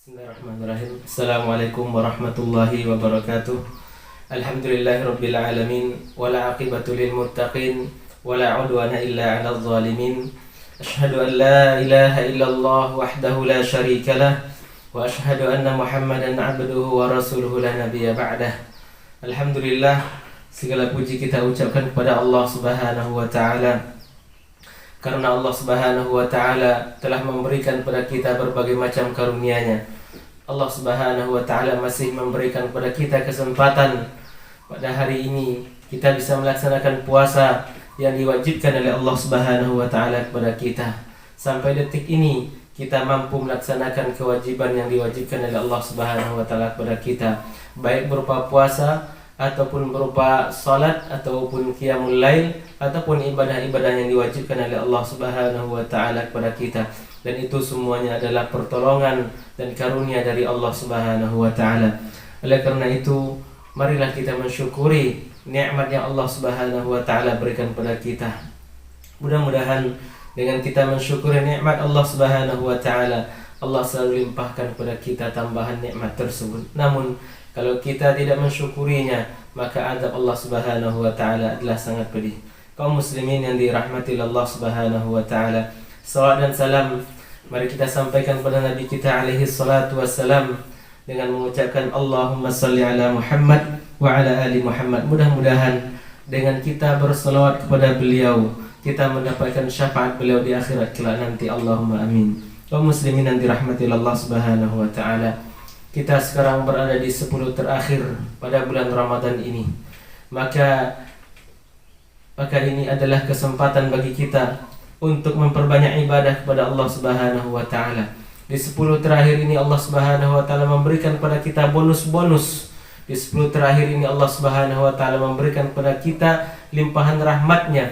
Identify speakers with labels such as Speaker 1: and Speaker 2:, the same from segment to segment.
Speaker 1: Bismillahirrahmanirrahim. Assalamualaikum warahmatullahi wabarakatuh. Alhamdulillahirabbil alamin wala aqibatu lil muttaqin wala udwana illa 'alal zalimin. Asyhadu an la ilaha illallah wahdahu la syarika lah wa asyhadu anna Muhammadan 'abduhu wa rasuluhu la nabiyya ba'dah. Alhamdulillah, segala puji kita ucapkan kepada Allah Subhanahu wa taala, karena Allah Subhanahu wa taala telah memberikan kepada kita berbagai macam karunia-Nya. Allah Subhanahu wa taala masih memberikan kepada kita kesempatan pada hari ini kita bisa melaksanakan puasa yang diwajibkan oleh Allah Subhanahu wa taala kepada kita. Sampai detik ini kita mampu melaksanakan kewajiban yang diwajibkan oleh Allah Subhanahu wa taala kepada kita, baik berupa puasa ataupun berupa salat ataupun qiyamul lail ataupun ibadah-ibadah yang diwajibkan oleh Allah Subhanahu wa taala kepada kita. Dan itu semuanya adalah pertolongan dan karunia dari Allah Subhanahu wa taala. Oleh karena itu, marilah kita mensyukuri nikmat yang Allah Subhanahu wa taala berikan kepada kita. Mudah-mudahan dengan kita mensyukuri nikmat Allah Subhanahu wa taala, Allah selalu limpahkan kepada kita tambahan nikmat tersebut. Namun kalau kita tidak mensyukurinya, maka azab Allah Subhanahu wa taala adalah sangat pedih. Kaum muslimin yang dirahmati Allah Subhanahu wa taala, salawat dan salam mari kita sampaikan kepada Nabi kita alaihi salatu wassalam dengan mengucapkan Allahumma salli ala Muhammad wa ala ali Muhammad. Mudah-mudahan dengan kita berselawat kepada beliau, kita mendapatkan syafaat beliau di akhirat kelak nanti. Allahumma amin. Kaum muslimin yang dirahmati Allah Subhanahu wa taala, kita sekarang berada di 10 terakhir pada bulan Ramadan ini. Maka ini adalah kesempatan bagi kita untuk memperbanyak ibadah kepada Allah Subhanahu wa taala. Di 10 terakhir ini Allah Subhanahu wa taala memberikan kepada kita bonus-bonus. Di 10 terakhir ini Allah Subhanahu wa taala memberikan kepada kita limpahan rahmat-Nya.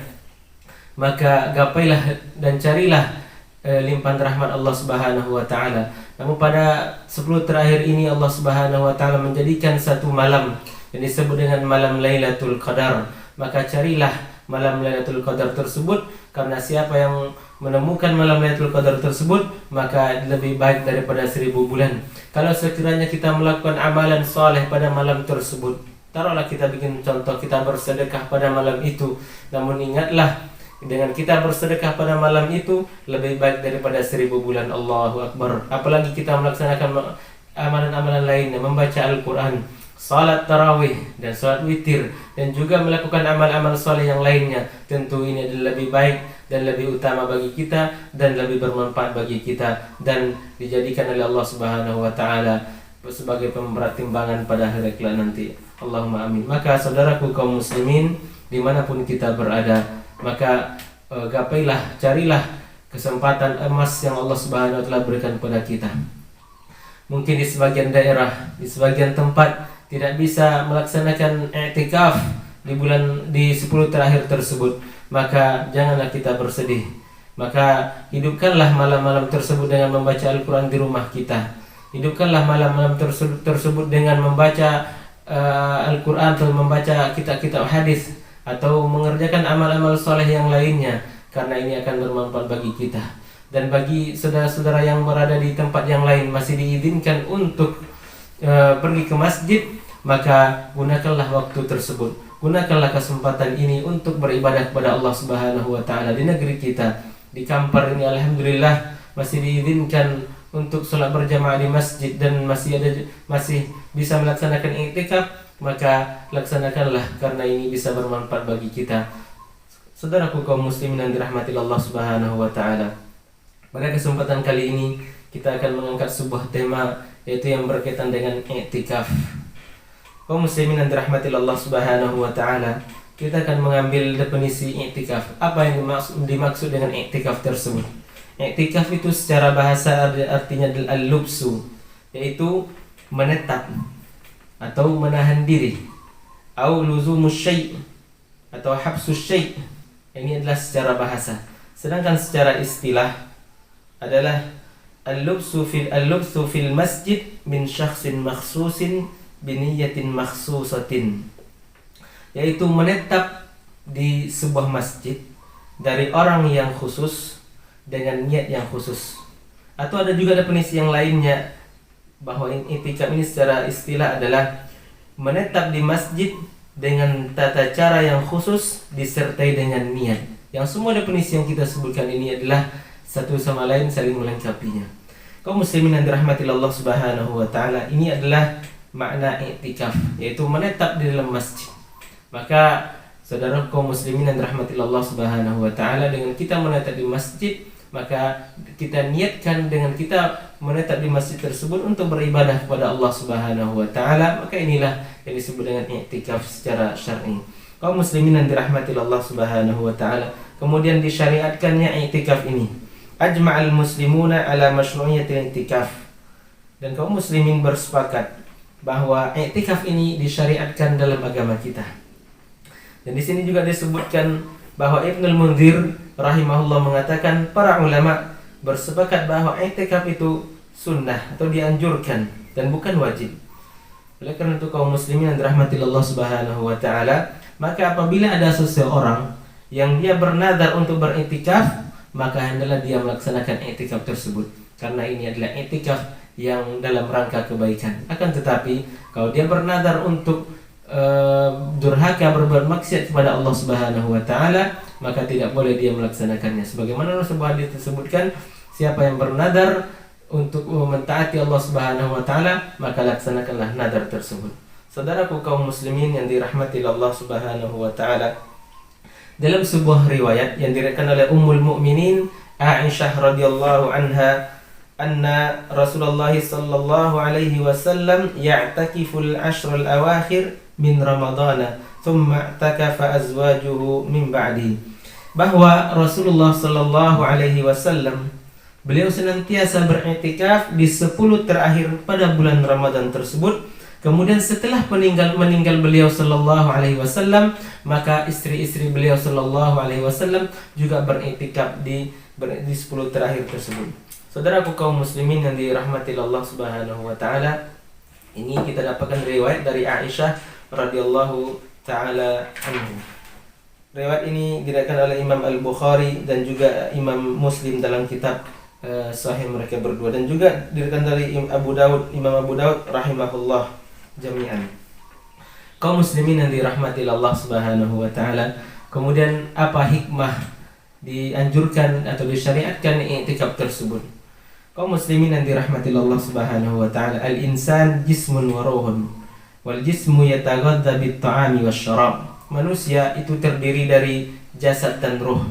Speaker 1: Maka gapailah dan carilah limpahan rahmat Allah Subhanahu wa taala. Namun pada 10 terakhir ini Allah Subhanahu wa taala menjadikan satu malam yang disebut dengan malam Lailatul Qadar. Maka carilah malam Lailatul Qadar tersebut, karena siapa yang menemukan malam Lailatul Qadar tersebut maka lebih baik daripada 1000 bulan. Kalau sekiranya kita melakukan amalan soleh pada malam tersebut, taruhlah kita bikin contoh, kita bersedekah pada malam itu, namun ingatlah dengan kita bersedekah pada malam itu lebih baik daripada 1000 bulan. Allahu Akbar. Apalagi kita melaksanakan amalan-amalan lainnya, membaca Al-Quran, salat tarawih dan salat witir, dan juga melakukan amal-amal soleh yang lainnya. Tentu ini adalah lebih baik dan lebih utama bagi kita dan lebih bermanfaat bagi kita, dan dijadikan oleh Allah Subhanahu wa taala sebagai pemberat timbangan pada hari kelak nanti. Allahumma amin. Maka saudaraku kaum muslimin dimanapun kita berada, maka gapailah, carilah kesempatan emas yang Allah Subhanahu wa taala berikan kepada kita. Mungkin di sebagian daerah, di sebagian tempat tidak bisa melaksanakan i'tikaf di 10 terakhir tersebut, maka janganlah kita bersedih. Maka hidupkanlah malam-malam tersebut dengan membaca Al-Quran di rumah kita. Hidupkanlah malam-malam tersebut dengan membaca Al-Quran atau membaca kitab-kitab hadis atau mengerjakan amal-amal soleh yang lainnya, karena ini akan bermanfaat bagi kita. Dan bagi saudara-saudara yang berada di tempat yang lain masih diizinkan untuk pergi ke masjid, maka gunakanlah waktu tersebut, gunakanlah kesempatan ini untuk beribadah kepada Allah Subhanahu wa taala. Di negeri kita, di Kampar ini alhamdulillah masih diizinkan untuk sholat berjamaah di masjid dan masih bisa melaksanakan i'tikaf, maka laksanakanlah karena ini bisa bermanfaat bagi kita. Saudaraku kaum muslimin yang dirahmati Allah Subhanahu wa taala, pada kesempatan kali ini kita akan mengangkat sebuah tema, yaitu yang berkaitan dengan i'tikaf. Kaum muslimin yang dirahmati Allah Subhanahu wa taala, kita akan mengambil definisi i'tikaf. Apa yang dimaksud dengan i'tikaf tersebut? I'tikaf itu secara bahasa artinya al-lubsu, yaitu menetap atau menahan diri, atau luzumus syai' atau habsus syai'. Ini adalah secara bahasa. Sedangkan secara istilah adalah al-lubsu fil masjid min syakhsin makhsusin biniyatin makhsusatin, yaitu menetap di sebuah masjid dari orang yang khusus dengan niat yang khusus. Atau ada juga definisi yang lainnya, bahwa i'tikaf ini secara istilah adalah menetap di masjid dengan tata cara yang khusus disertai dengan niat. Yang semua definisi yang kita sebutkan ini adalah satu sama lain saling melengkapinya. Kaum muslimin yang dirahmati Allah Subhanahu wa taala, ini adalah makna i'tikaf, yaitu menetap di dalam masjid. Maka saudara kaum muslimin yang dirahmati Allah Subhanahu wa taala, dengan kita menetap di masjid, maka kita niatkan dengan kita menetap di masjid tersebut untuk beribadah kepada Allah Subhanahu wa taala, maka inilah yang disebut dengan i'tikaf secara syar'i. Kaum muslimin yang dirahmati Allah Subhanahu wa taala, kemudian disyariatkannya i'tikaf ini. Ajma'al muslimuna ala masyru'iyyatil i'tikaf. Dan kaum muslimin bersepakat bahwa i'tikaf ini disyariatkan dalam agama kita. Dan di sini juga disebutkan bahwa Ibnul Munzir rahimahullah mengatakan para ulama bersepakat bahwa i'tikaf itu sunnah atau dianjurkan dan bukan wajib. Oleh karena itu kaum muslimin yang dirahmati Allah Subhanahu wa taala, maka apabila ada seseorang yang dia bernadar untuk beriktikaf, maka hendaklah dia melaksanakan iktikaf tersebut, karena ini adalah iktikaf yang dalam rangka kebaikan. Akan tetapi kalau dia bernadar untuk durhaka, berbuat maksiat kepada Allah Subhanahu wa taala, maka tidak boleh dia melaksanakannya. Sebagaimana sebuah hadis disebutkan, siapa yang bernadar untuk mentaati Allah Subhanahu wa taala, maka laksanakanlah nadar tersebut. Saudaraku kaum muslimin yang dirahmati Allah Subhanahu wa taala, dalam sebuah riwayat yang diriwayatkan oleh Ummul Mukminin Aisyah radhiyallahu anha, anna Rasulullah sallallahu alaihi wasallam ya'takiful ashrul awakhir min Ramadana thumma i'takafa azwajuhu min ba'di. Bahwa Rasulullah sallallahu alaihi wasallam beliau senantiasa beriktikaf di 10 terakhir pada bulan Ramadan tersebut. Kemudian setelah meninggal beliau sallallahu alaihi wasallam, maka istri-istri beliau sallallahu alaihi wasallam juga beriktikaf di 10 terakhir tersebut. Saudaraku kaum muslimin yang dirahmati Allah Subhanahu wa taala, ini kita dapatkan riwayat dari Aisyah radhiyallahu taala anhu. Riwayat ini diriwayatkan oleh Imam Al-Bukhari dan juga Imam Muslim dalam kitab sahih mereka berdua, dan juga diriwayatkan dari Imam Abu Daud rahimahullah jami'an. Kaum muslimin yang dirahmati Allah Subhanahu wa taala, kemudian apa hikmah dianjurkan atau disyariatkan i'tikaf tersebut? Kaum muslimin yang dirahmati Allah Subhanahu wa taala, al-insan jismun wa ruhun, wal jismu yataghadha bit ta'ami wasyarab. Manusia itu terdiri dari jasad dan ruh.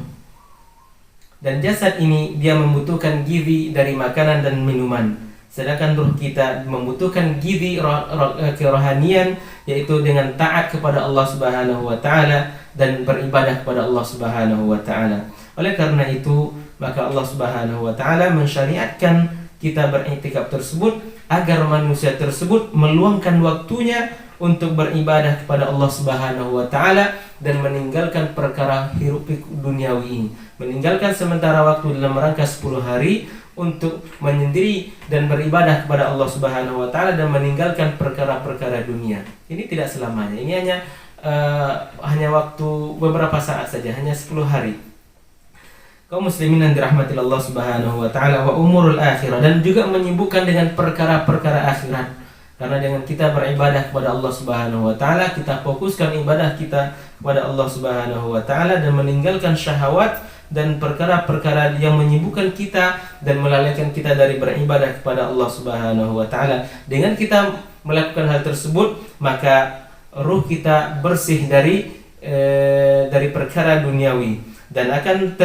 Speaker 1: Dan jasad ini dia membutuhkan gizi dari makanan dan minuman. Sedangkan ruh kita membutuhkan gizi kerohanian, yaitu dengan taat kepada Allah Subhanahu wa taala dan beribadah kepada Allah Subhanahu wa taala. Oleh karena itu, maka Allah Subhanahu wa taala mensyariatkan kita beriktikaf tersebut agar manusia tersebut meluangkan waktunya untuk beribadah kepada Allah Subhanahu wa taala dan meninggalkan perkara hiruk pikuk duniawi ini. Meninggalkan sementara waktu dalam rangka 10 hari untuk menyendiri dan beribadah kepada Allah Subhanahu wa taala dan meninggalkan perkara-perkara dunia. Ini tidak selamanya. Ini hanya waktu beberapa saat saja, hanya 10 hari. Kaum muslimin yang dirahmati Allah Subhanahu wa taala, wa umurul akhirah, dan juga menyibukkan dengan perkara-perkara akhirat. Karena dengan kita beribadah kepada Allah Subhanahu wa taala, kita fokuskan ibadah kita kepada Allah Subhanahu wa taala dan meninggalkan syahwat dan perkara-perkara yang menyibukkan kita dan melalaikan kita dari beribadah kepada Allah Subhanahu wa taala. Dengan kita melakukan hal tersebut, maka ruh kita bersih dari perkara duniawi, dan akan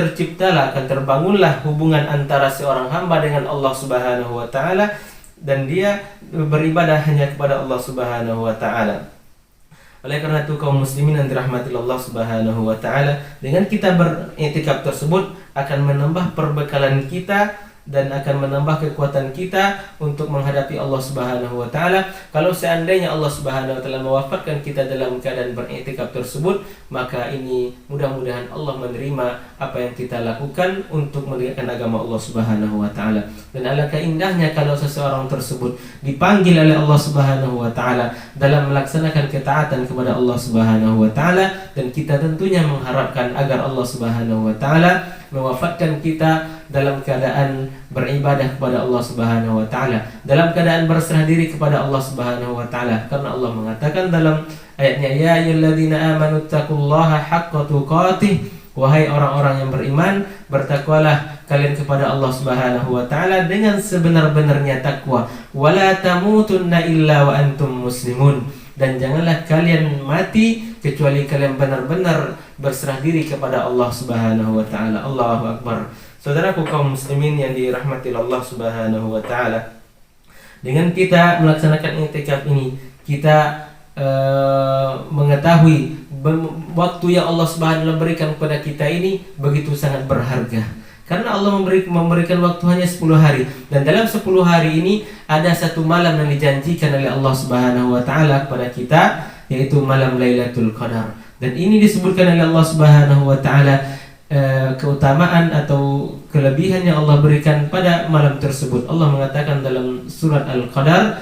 Speaker 1: terbangunlah hubungan antara seorang hamba dengan Allah Subhanahu wa taala, dan dia beribadah hanya kepada Allah Subhanahu wa taala. Oleh karena itu kaum muslimin yang dirahmati Allah Subhanahu wa taala, dengan kita beriktikaf tersebut akan menambah perbekalan kita dan akan menambah kekuatan kita untuk menghadapi Allah Subhanahu wa taala. Kalau seandainya Allah Subhanahu wa taala mewafatkan kita dalam keadaan beriktikaf tersebut, maka ini mudah-mudahan Allah menerima apa yang kita lakukan untuk menegakkan agama Allah Subhanahu wa taala. Dan alangkah indahnya kalau seseorang tersebut dipanggil oleh Allah Subhanahu wa taala dalam melaksanakan ketaatan kepada Allah Subhanahu wa taala, dan kita tentunya mengharapkan agar Allah Subhanahu wa taala mewafatkan kita dalam keadaan beribadah kepada Allah Subhanahu wa taala, dalam keadaan berserah diri kepada Allah Subhanahu wa taala. Karena Allah mengatakan dalam ayatnya, ya ayyuhalladzina amanu taqullaha haqqa tuqatih, wahai orang-orang yang beriman, bertakwalah kalian kepada Allah Subhanahu wa taala dengan sebenar-benarnya takwa. Wala tamutunna illa wa antum muslimun, dan janganlah kalian mati kecuali kalian benar-benar berserah diri kepada Allah Subhanahu wa taala. Allahu akbar. Saudaraku kaum muslimin yang dirahmati Allah Subhanahu wa taala, dengan kita melaksanakan i'tikaf ini, kita mengetahui waktu yang Allah Subhanahu wa taala berikan kepada kita ini begitu sangat berharga. Karena Allah memberikan waktu hanya 10 hari, dan dalam 10 hari ini ada satu malam yang dijanjikan oleh Allah Subhanahu wa taala kepada kita, yaitu malam Lailatul Qadar. Dan ini disebutkan oleh Allah Subhanahu wa taala keutamaan atau kelebihan yang Allah berikan pada malam tersebut. Allah mengatakan dalam surat Al-Qadar,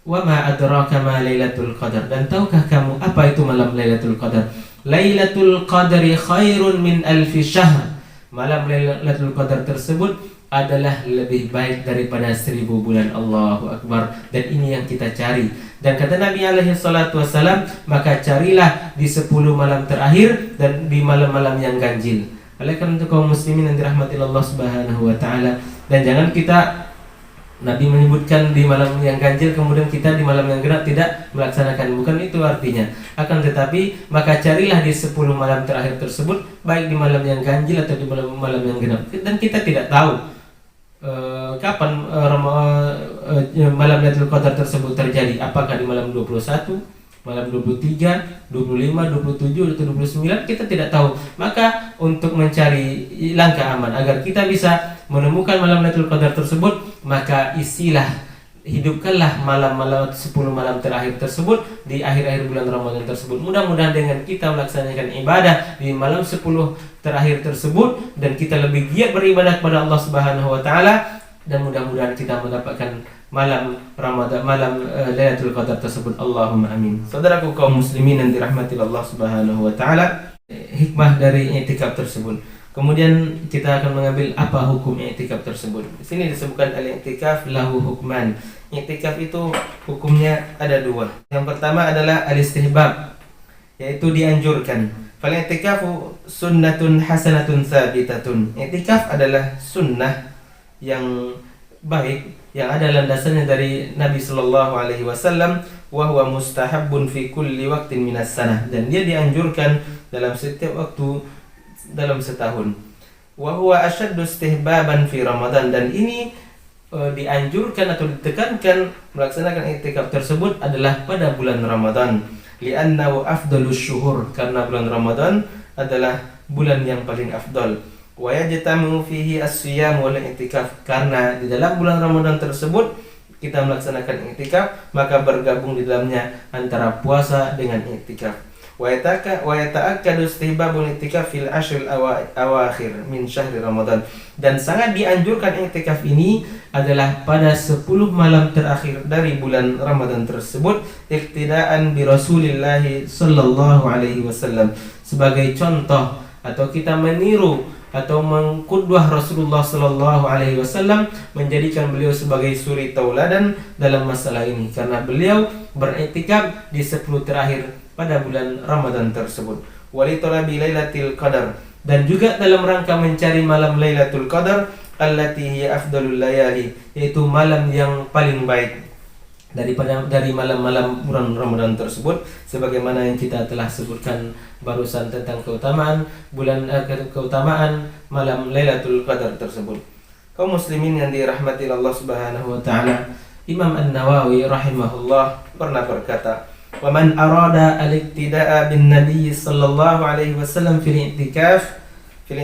Speaker 1: wa ma adraka ma Lailatul Qadar, dan tahukah kamu apa itu malam Lailatul Qadar? Lailatul Qadri khairun min alfi syahr. Malam Lailatul Qadar tersebut adalah lebih baik daripada 1000 bulan. Allahu akbar. Dan ini yang kita cari. Dan kata Nabi alaihi salatu wassalam, maka carilah di 10 malam terakhir dan di malam-malam yang ganjil. Oleh karena itu kaum muslimin yang dirahmati Allah Subhanahu wa taala, dan jangan kita, Nabi menyebutkan di malam yang ganjil kemudian kita di malam yang genap tidak melaksanakan, bukan itu artinya. Akan tetapi maka carilah di 10 malam terakhir tersebut, baik di malam yang ganjil atau di malam yang genap. Dan kita tidak tahu kapan malam Lailatul Qadar tersebut terjadi. Apakah di malam 21, malam 23, 25, 27 atau 29, kita tidak tahu. Maka untuk mencari langkah aman agar kita bisa menemukan malam Lailatul Qadar tersebut, maka hidupkanlah malam-malam 10 malam terakhir tersebut di akhir-akhir bulan Ramadan tersebut. Mudah-mudahan dengan kita melaksanakan ibadah di malam 10 terakhir tersebut, dan kita lebih giat beribadah kepada Allah Subhanahu wa taala, dan mudah-mudahan kita mendapatkan malam Ramadan, malam Lailatul Qadar tersebut. Allahumma amin. Saudaraku kaum muslimin yang dirahmati Allah Subhanahu wa taala, hikmah dari i'tikaf tersebut. Kemudian kita akan mengambil apa hukum i'tikaf tersebut. Di sini disebutkan al-i'tikaf lahu hukman. I'tikaf itu hukumnya ada 2. Yang pertama adalah al-istihbab, yaitu dianjurkan. Fal i'tikafu sunnatun hasanatun tsabitatun. I'tikaf adalah sunnah yang baik yang ada landasannya dari Nabi sallallahu alaihi wasallam, wa huwa mustahabbun fi kulli waqtin minas sanah, dan dia dianjurkan dalam setiap waktu dalam setahun. Wa huwa ashaddu istihbaban fi Ramadan, dan ini dianjurkan atau ditekankan melaksanakan i'tikaf tersebut adalah pada bulan Ramadan. Li'annahu afdalus syuhur, karena bulan Ramadan adalah bulan yang paling afdal. Wa yajtamu fihi as-siyam wal i'tikaf, karena di dalam bulan Ramadan tersebut kita melaksanakan i'tikaf, maka bergabung di dalamnya antara puasa dengan i'tikaf. Wa yata'akkadu istihbabul i'tikaf fil ashril awakhir min syahri Ramadan, dan sangat dianjurkan i'tikaf ini adalah pada 10 malam terakhir dari bulan Ramadan tersebut, iqtidaan bi Rasulillah sallallahu alaihi wasallam, sebagai contoh atau kita meniru atau mengqudwah Rasulullah sallallahu alaihi wasallam, menjadikan beliau sebagai suri tauladan dalam masalah ini, karena beliau beriktikaf di 10 terakhir pada bulan Ramadan tersebut. Wali talabi Lailatul Qadar, dan juga dalam rangka mencari malam Lailatul Qadar allati hiya afdalul layali, yaitu malam yang paling baik dari malam-malam bulan Ramadan tersebut, sebagaimana yang kita telah sebutkan barusan tentang keutamaan malam Lailatul Qadar tersebut. Kaum muslimin yang dirahmati Allah Subhanahu wa taala, Imam An-Nawawi rahimahullah pernah berkata, "Wa man arada al-iqtida'a bin Nabi sallallahu alaihi wasallam fil i'tikaf fi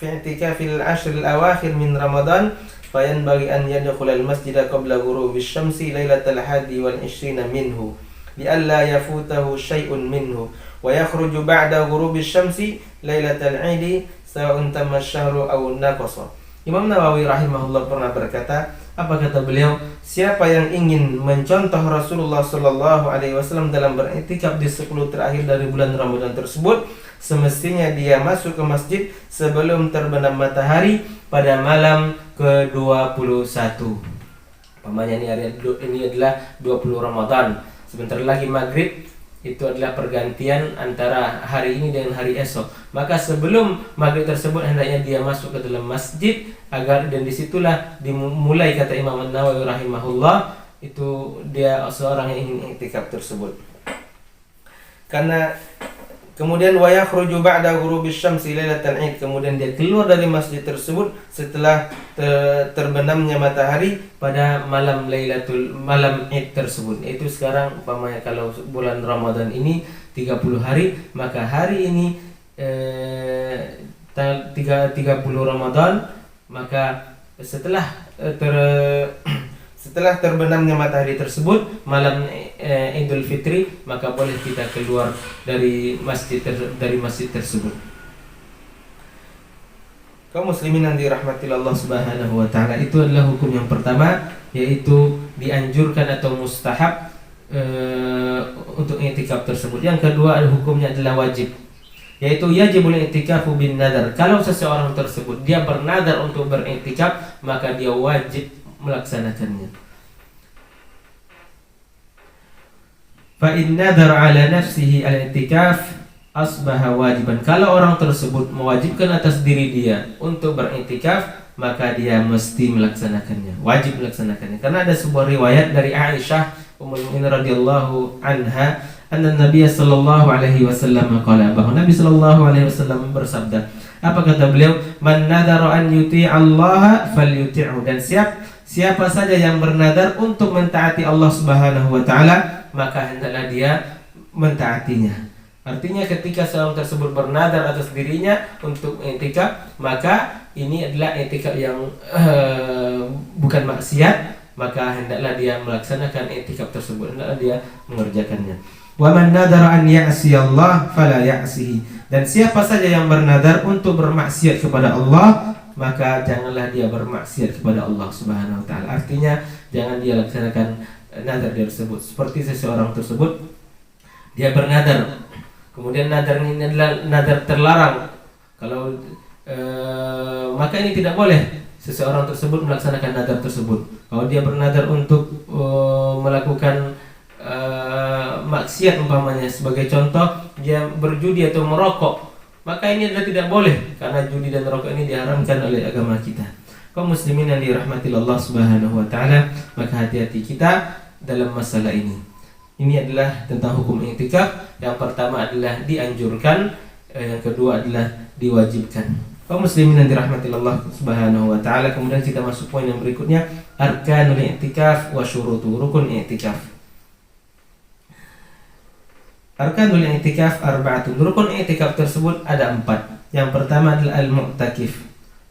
Speaker 1: i'tikafil ashr al-awakhir min Ramadan, fayanbaghi an yadkhula al-masjid qabla ghurubi asy-syamsi lailatal 21 minhu li'alla yafutahu syai'un minhu wa yakhruju ba'da ghurubi asy-syamsi lailatal 'idi sawa'un tamma asy-syahru aw naqasa." Imam Nawawi rahimahullah pernah berkata, apa kata beliau? Siapa yang ingin mencontoh Rasulullah sallallahu alaihi wasallam dalam beriktikaf di 10 terakhir dari bulan Ramadan tersebut, semestinya dia masuk ke masjid sebelum terbenam matahari pada malam ke-21. Pamannya ini adalah 20 Ramadan. Sebentar lagi maghrib, itu adalah pergantian antara hari ini dengan hari esok. Maka sebelum maghrib tersebut hendaknya dia masuk ke dalam masjid agar, dan disitulah dimulai kata Imam An-Nawawi rahimahullah, itu dia seorang yang ingin iktikaf tersebut. Karena kemudian wa yakhruju ba'da ghurubish syamsi lailatal Id, kemudian dia keluar dari masjid tersebut setelah terbenamnya matahari pada malam Id tersebut. Itu sekarang umpamanya kalau bulan Ramadan ini 30 hari, maka hari ini 30 Ramadan, maka setelah terbenamnya matahari tersebut malam Idul Fitri, maka boleh kita keluar dari masjid tersebut. Kaum muslimin yang dirahmati Allah Subhanahu wa taala, itu adalah hukum yang pertama, yaitu dianjurkan atau mustahab untuk i'tikaf tersebut. Yang kedua hukumnya adalah wajib, yaitu yajibul i'tikafu bin nadar. Kalau seseorang tersebut dia bernadar untuk beriktikaf, maka dia wajib melaksanakannya. Fa in nadara ala nafsihi al-i'tikaf asbaha wajiban. Kalau orang tersebut mewajibkan atas diri dia untuk beriktikaf, maka dia mesti melaksanakannya, wajib melaksanakannya. Karena ada sebuah riwayat dari Aisyah Ummul Mukminin radhiyallahu anha, anna Nabi sallallahu alaihi wasallam qala, bahwa Nabi sallallahu alaihi wasallam bersabda, apa kata beliau? Man nadara an yuti'a Allah falyuti'hu. Dan siapa saja yang bernadar untuk mentaati Allah Subhanahu wa taala, maka hendaklah dia mentaatinya. Artinya ketika seorang tersebut bernadar atas dirinya untuk i'tikaf, maka ini adalah i'tikaf yang bukan maksiat, maka hendaklah dia melaksanakan i'tikaf tersebut, hendaklah dia mengerjakannya. Wa man nadara an ya'si Allah fala ya'sihi. Dan siapa saja yang bernadar untuk bermaksiat kepada Allah, maka janganlah dia bermaksiat kepada Allah Subhanahu wa taala. Artinya jangan dia laksanakan nadar tersebut. Seperti seseorang tersebut dia bernadar, kemudian nadar ini adalah nadar terlarang. Kalau maka ini tidak boleh seseorang tersebut melaksanakan nadar tersebut. Kalau dia bernadar untuk melakukan maksiat, umpamanya sebagai contoh dia berjudi atau merokok, maka ini adalah tidak boleh, karena judi dan rokok ini diharamkan oleh agama kita. Kaum muslimin yang dirahmati Allah Subhanahu wa taala, maka hati-hati kita dalam masalah ini. Ini adalah tentang hukum i'tikaf. Yang pertama adalah dianjurkan, yang kedua adalah diwajibkan. Kaum muslimin yang dirahmati Allah Subhanahu wa taala, kemudian kita masuk poin yang berikutnya, arkanul i'tikaf wa syurutu, rukun i'tikaf. Arkanul i'tikaf arba'atun. Rukun i'tikaf tersebut ada 4. Yang pertama adalah al-mu'takif,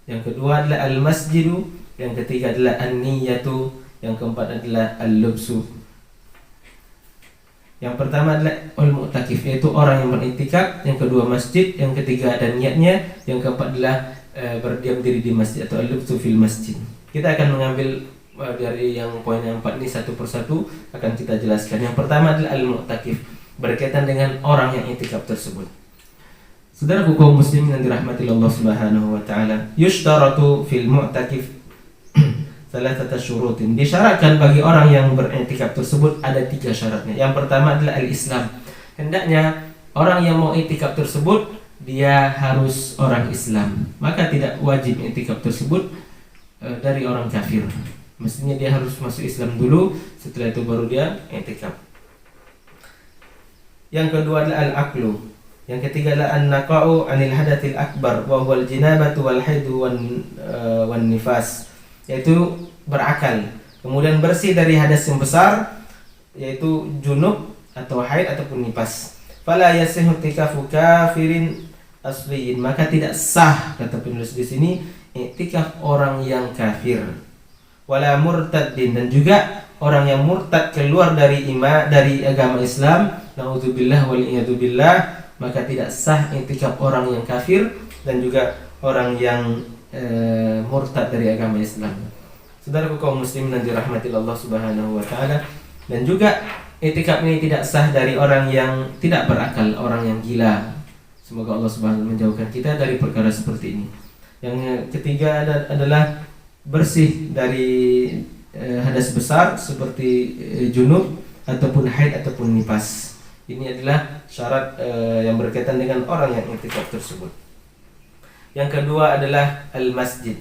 Speaker 1: yang kedua adalah al-masjidu, yang ketiga adalah an-niyatu, yang keempat adalah al-lubsu. Yang pertama adalah al-mu'takif, yaitu orang yang beriktikaf, yang kedua masjid, yang ketiga ada niatnya, yang keempat adalah berdiam diri di masjid atau al-lubsu fil masjid. Kita akan mengambil dari yang poin yang 4 ini satu persatu akan kita jelaskan. Yang pertama adalah al-mu'takif, berkaitan dengan orang yang i'tikaf tersebut. Saudaraku kaum muslimin yang dirahmati Allah Subhanahu wa taala, yushtaratu fil mu'takif thalathata syurutin. Disyaratkan bagi orang yang beriktikaf tersebut ada 3 syaratnya. Yang pertama adalah al-Islam. Hendaknya orang yang mau i'tikaf tersebut dia harus orang Islam. Maka tidak wajib i'tikaf tersebut dari orang kafir. Mestinya dia harus masuk Islam dulu, setelah itu baru dia i'tikaf. Yang kedua adalah al-aqlu. Yang ketiga adalah an-naqa'u 'anil hadatil akbar wa huwal jinabatu wal haidu wan nifas, yaitu berakal, kemudian bersih dari hadas yang besar, yaitu junub atau haid ataupun nifas. Fala yasihu i'tikafu kafirin asliyin, maka tidak sah, kata penulis di sini, i'tikaf orang yang kafir. Wala murtaddin, dan juga orang yang murtad keluar dari agama Islam, naudzubillah wal iyadu billah, maka tidak sah i'tikaf orang yang kafir dan juga orang yang murtad dari agama Islam. Saudaraku kaum muslimin yang dirahmati Allah Subhanahu wa taala, dan juga i'tikaf ini tidak sah dari orang yang tidak berakal, orang yang gila, Semoga Allah Subhanahu wa taala menjauhkan kita dari perkara seperti ini. Yang ketiga adalah bersih dari hadas besar seperti junub ataupun haid ataupun nifas. Ini adalah syarat yang berkaitan dengan orang yang i'tikaf tersebut. Yang kedua adalah al-masjid.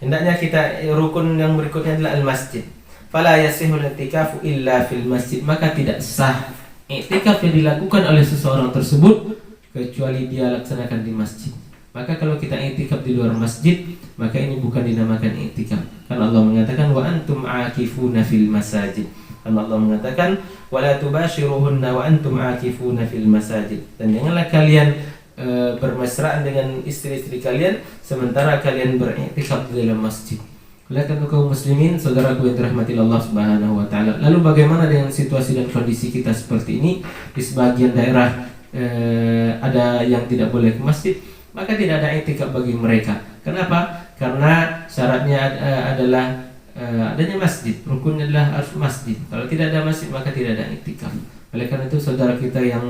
Speaker 1: Hendaknya kita rukun yang berikutnya adalah al-masjid. Fala yasihul i'tikafu illa fil masjid. Maka tidak sah i'tikaf yang dilakukan oleh seseorang tersebut kecuali dia laksanakan di masjid. Maka kalau kita i'tikaf di luar masjid, maka ini bukan dinamakan i'tikaf. Karena Allah mengatakan wa antum aakifuna fil masajid. Karena Allah mengatakan wala tubashiruhunna wa antum aakifuna fil masajid. Dan janganlah kalian bermesraan dengan istri-istri kalian sementara kalian beriktikaf di dalam masjid. Oleh karena kaum muslimin, saudaraku yang dirahmati Allah Subhanahu wa taala. Lalu bagaimana dengan situasi dan kondisi kita seperti ini? Di sebagian daerah ada yang tidak boleh ke masjid, maka tidak ada iktikaf bagi mereka. Kenapa? Karena syaratnya adalah adanya masjid. Rukunnya adalah harus masjid. Kalau tidak ada masjid, maka tidak ada iktikaf. Oleh karena itu saudara kita yang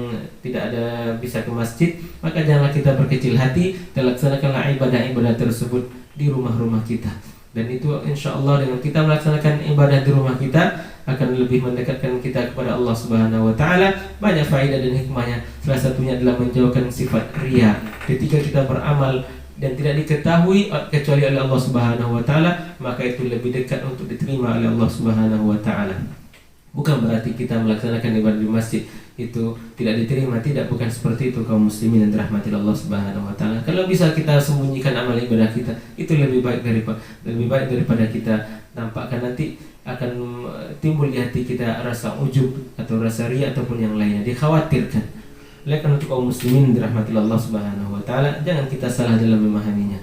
Speaker 1: tidak ada bisa ke masjid, maka janganlah kita berkecil hati dan laksanakanlah ibadah-ibadah tersebut di rumah-rumah kita. Dan itu insya Allah dengan kita melaksanakan ibadah di rumah kita akan lebih mendekatkan kita kepada Allah Subhanahu wa taala. Banyak faedah dan hikmahnya. Salah satunya adalah menjauhkan sifat riya. Ketika kita beramal dan tidak diketahui kecuali oleh Allah Subhanahu wa taala, maka itu lebih dekat untuk diterima oleh Allah Subhanahu wa taala. Bukan berarti kita melaksanakan ibadah di masjid itu tidak diterima, tidak, bukan seperti itu kaum muslimin yang dirahmati Allah Subhanahu wa taala. Kalau bisa kita sembunyikan amal ibadah kita, itu lebih baik daripada kita tampakkan. Nanti akan timbul di hati kita rasa ujub atau rasa riya ataupun yang lainnya, dikhawatirkan. Oleh karena itu kaum muslimin yang dirahmati Allah Subhanahu wa taala, jangan kita salah dalam memahaminya.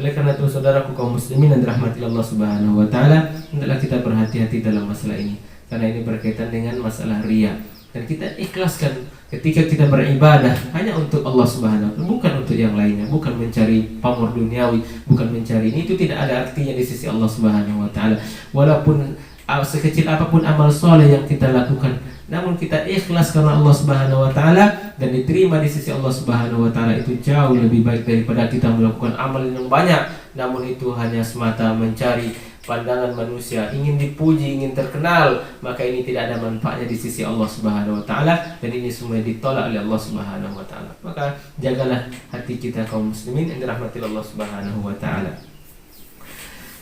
Speaker 1: Oleh karena itu saudaraku kaum muslimin yang dirahmati Allah Subhanahu wa taala, hendaklah kita berhati-hati dalam masalah ini. Karena ini berkaitan dengan masalah riya. Dan kita ikhlaskan ketika kita beribadah hanya untuk Allah Subhanahu wa taala, bukan untuk yang lainnya, bukan mencari pamor duniawi, bukan mencari ini, itu tidak ada artinya di sisi Allah Subhanahu wa taala. Walaupun sekecil apapun amal soleh yang kita lakukan, namun kita ikhlas karena Allah Subhanahu wa taala dan diterima di sisi Allah Subhanahu wa taala, itu jauh lebih baik daripada kita melakukan amal yang banyak namun itu hanya semata mencari pandangan manusia, ingin dipuji, ingin terkenal, maka ini tidak ada manfaatnya di sisi Allah Subhanahu wa taala dan ini semua ditolak oleh Allah Subhanahu wa taala. Maka jagalah hati kita kaum muslimin yang dirahmati Allah Subhanahu wa taala.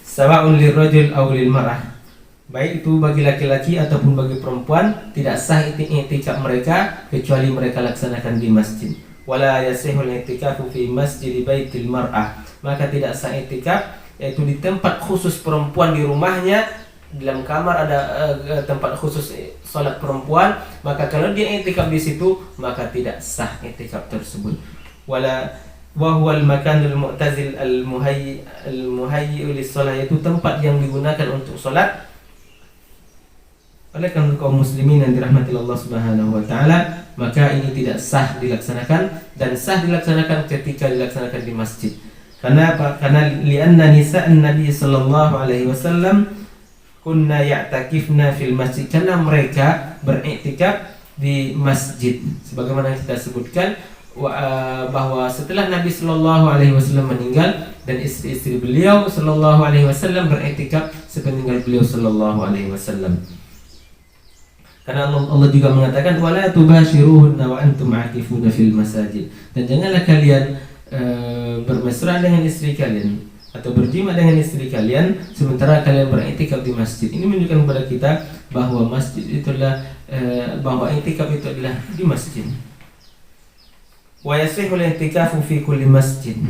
Speaker 1: Sawa'un lirrajul aw lil mar'ah, baik itu bagi laki-laki ataupun bagi perempuan, tidak sah i'tikaf mereka kecuali mereka laksanakan di masjid. Wala yasihul i'tikafu fi masjid baitil mar'ah, maka tidak sah i'tikaf yaitu di tempat khusus perempuan di rumahnya, dalam kamar ada tempat khusus salat perempuan, maka kalau dia i'tikaf di situ maka tidak sah i'tikaf tersebut. Wala wa huwa al-makanul mu'tazil al-muhayyi lis-shalah, yaitu tempat yang digunakan untuk salat. Oleh karena kaum muslimin yang dirahmati Allah Subhanahu wa taala, maka ini tidak sah dilaksanakan, dan sah dilaksanakan ketika dilaksanakan di masjid. Karena apa? Karena lianna nisa'an Nabi sallallahu alaihi wasallam kunna ya'takifna fil masjid, karena mereka beriktikaf di masjid. Sebagaimana kita sebutkan bahwa setelah Nabi sallallahu alaihi wasallam meninggal dan istri-istri beliau sallallahu alaihi wasallam beriktikaf sepeninggal beliau sallallahu alaihi wasallam. Karena Allah juga mengatakan wala tubashiruhunna wa antum aakifuna fil masajid, dan janganlah kalian bermesra dengan istri kalian atau berjima dengan istri kalian sementara kalian beriktikaf di masjid. Ini menunjukkan kepada kita bahwa masjid itulah bahwa iktikaf itu adalah di masjid. Wa yasihul i'tikafu fi kulli masjid,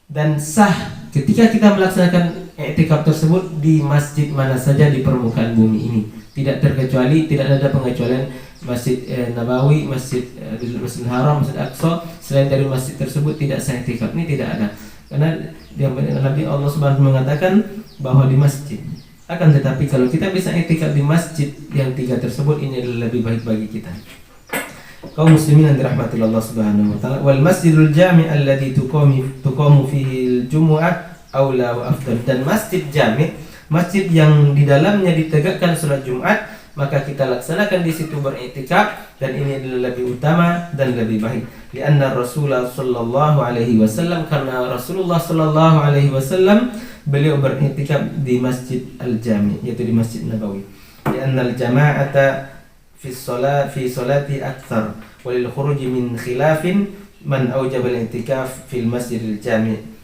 Speaker 1: dan sah ketika kita melaksanakan i'tikaf tersebut di masjid mana saja di permukaan bumi ini, tidak terkecuali, tidak ada pengecualian Masjid Nabawi, Masjidil Haram, Masjid Aqsa. Selain dari masjid tersebut tidak sah i'tikaf, ini tidak ada. Karena Nabi Allah Subhanahu mengatakan bahwa di masjid. Akan tetapi kalau kita bisa i'tikaf di masjid yang tiga tersebut, ini adalah lebih baik bagi kita. Kaum muslimin yang dirahmati Allah Subhanahu wa taala, wal masjidul jami' alladhi tuqamu fihi al-jumu'ah aula wa afdal, dan masjid jami', masjid yang di dalamnya ditegakkan salat Jumat, maka kita laksanakan di situ beriktikaf, dan ini adalah lebih utama dan lebih baik. Lianna Rasulullah sallallahu alaihi wasallam, karena Rasulullah sallallahu alaihi wasallam beliau beriktikaf di Masjid Al-Jami', yaitu di Masjid Nabawi. Lianna al-jama'ata fi salati akthar walil khuruj min khilafin man aujaba al-i'tikaf fil Masjidil Jami'.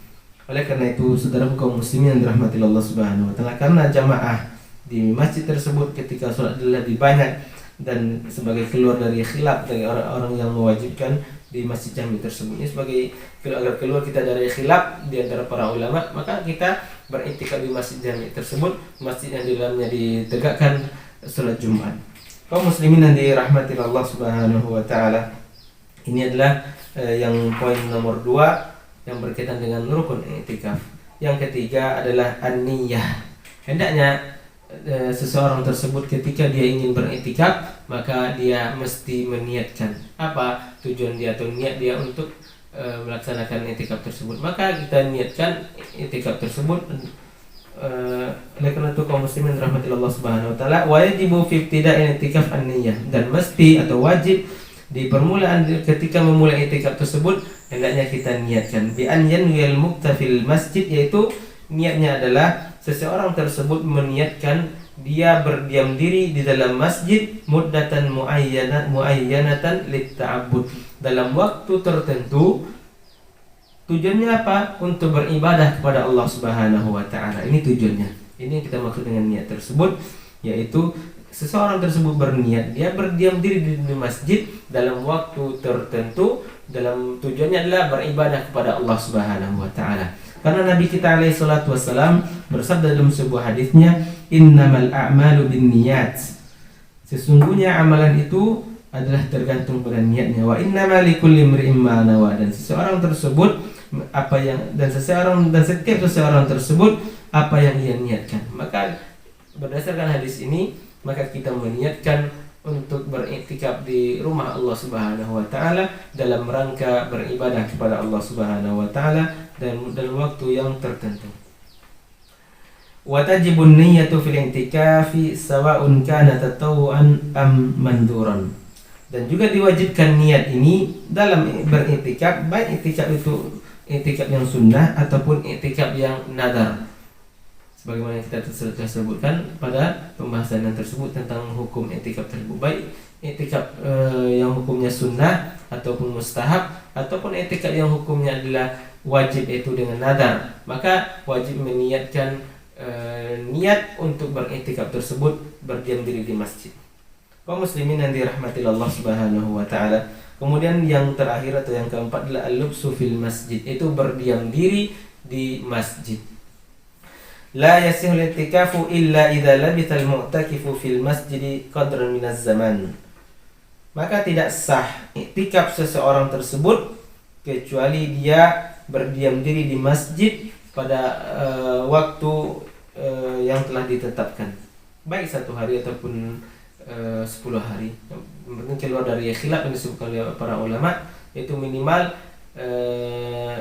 Speaker 1: Oleh karena itu, saudara kaum muslimin yang dirahmati Allah Subhanahu wa taala, karena jamaah di masjid tersebut ketika sholat lebih banyak, dan sebagai keluar dari khilaf dari orang-orang yang mewajibkan di Masjid Jami tersebut, ini sebagai agar keluar kita dari khilaf di antara para ulama, maka kita beriktikaf di Masjid Jami tersebut, masjid yang di dalamnya ditegakkan sholat Jumat. Kaum muslimin yang dirahmati Allah Subhanahu wa taala, ini adalah yang poin nomor 2 yang berkaitan dengan rukun iktikaf. Yang ketiga adalah an-niyah. Hendaknya seseorang tersebut ketika dia ingin beriktikaf, maka dia mesti meniatkan apa tujuan dia atau niat dia untuk melaksanakan iktikaf tersebut. Maka kita niatkan iktikaf tersebut. Oleh karena itu kaum muslimin rahmatillah Allah Subhanahu wa taala, wajibu fi ibtida'il iktikaf an-niyah, dan mesti atau wajib di permulaan ketika memulai iktikaf tersebut hendaknya kita niatkan bi an yanwil muktafil masjid, yaitu niatnya adalah seseorang tersebut meniatkan dia berdiam diri di dalam masjid muddatan muayyanatan litta'abbud, dalam waktu tertentu. Tujuannya apa? Untuk beribadah kepada Allah Subhanahu wa taala. Ini tujuannya. Ini yang kita maksud dengan niat tersebut, yaitu seseorang tersebut berniat dia berdiam diri di masjid dalam waktu tertentu, dalam tujuannya adalah beribadah kepada Allah Subhanahu wa taala. Karena Nabi kita alaihi salatu wassalam bersabda dalam sebuah hadisnya, innamal a'malu binniyat, sesungguhnya amalan itu adalah tergantung pada niatnya, wa innamal likulli imri'in ma nawa, dan seseorang tersebut apa yang dan setiap seseorang tersebut apa yang ia niatkan. Maka berdasarkan hadis ini, maka kita meniatkan untuk beriktikaf di rumah Allah Subhanahu wa taala dalam rangka beribadah kepada Allah Subhanahu wa taala dan dalam waktu yang tertentu. Wa tajibun niyyatu fil i'tikafi sawa'un kana tatawwu'an am mandhuran. Dan juga diwajibkan niat ini dalam beriktikaf, baik iktikaf itu iktikaf yang sunnah ataupun iktikaf yang nadar. Sebagaimana yang kita sudah sebutkan pada pembahasan yang tersebut tentang hukum iktikaf tersebut, baik iktikaf yang hukumnya sunnah ataupun mustahab, ataupun iktikaf yang hukumnya adalah wajib, itu dengan nadar, maka wajib meniatkan niat untuk beriktikaf tersebut berdiam diri di masjid. Kaum muslimin yang dirahmati Allah Subhanahu wa taala. Kemudian yang terakhir atau yang keempat adalah al-lubsu fil masjid, itu berdiam diri di masjid. La yasihul i'tikafu illa idza labita al-mu'takifu fil masjid qadran min az-zaman. Maka tidak sah i'tikaf seseorang tersebut kecuali dia berdiam diri di masjid pada waktu yang telah ditetapkan, baik 1 hari ataupun 10 hari. Yang penting keluar dari khilaf yang disebutkan oleh para ulama, yaitu minimal